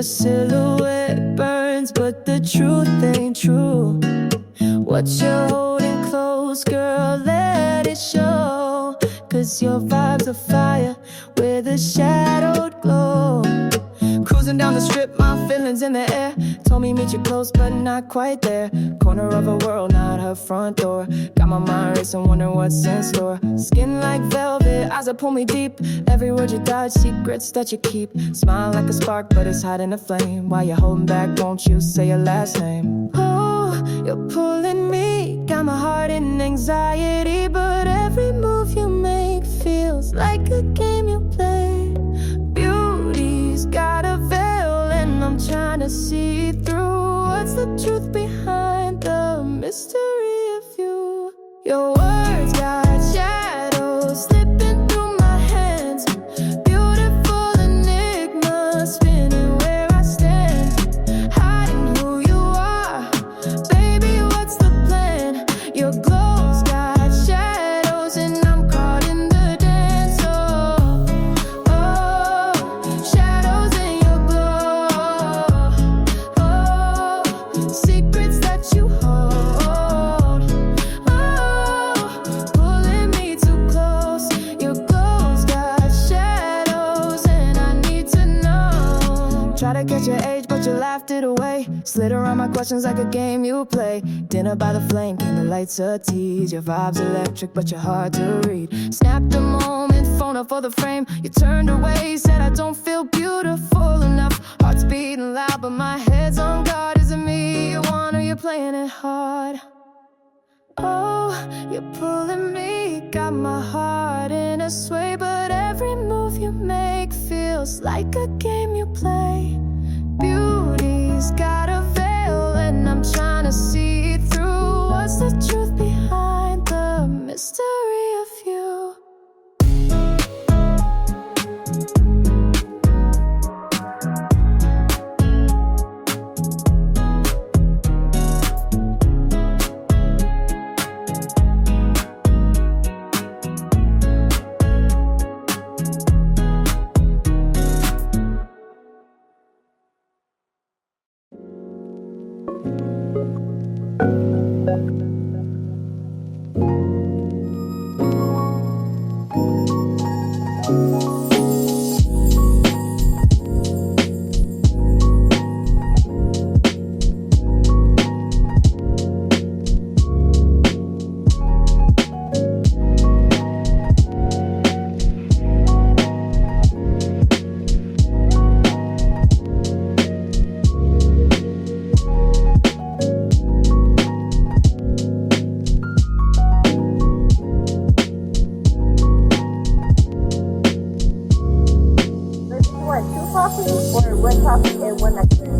Your silhouette burns, but the truth ain't true. What you're holding close, girl, let it show. 'Cause your vibe's a fire with a shadowed glow. Cruising down the strip, my feelings in the air. Told me meet you close, but not quite there. Corner of a world, not her front door. Got my mind racing, wondering what's in store. Skin like velvet, eyes that pull me deep. Every word you dodge, secrets that you keep. Smile like a spark, but it's hiding a flame. While you're holding back, won't you say your last name? Oh, you're pulling me, got my heart in anxiety. But every move you make feels like a game you play. Beauty's got a veil, and I'm trying to see through. What's the truth behind the mystery of you? Your words got shadows slipping through my hands. Beautiful enigma spinning where I stand. Hiding who you are, baby, what's the plan? Your glow's got shadows and I'm caught in the dance. Oh, oh, shadows in your glow. Oh, secrets that you hold. Oh, pulling me too close. Your glow's got shadows and I need to know. Try to catch your age, but you laughed it away. Slid around my questions like a game you play. Dinner by the flame, candlelights a tease. Your vibe's electric, but you're hard to read. Snapped a moment, phone up for the frame. You turned away, said I don't feel beautiful enough. Heart's beating loud, but my head's on guard. Is it me you want or you playing it hard? Oh, you're pulling me, got my heart in a sway. But every move you make feels like a game you play. Beauty's got a veil, and I'm trying to see through. What's the truth behind the mystery of you? Or one coffee and one ice cream.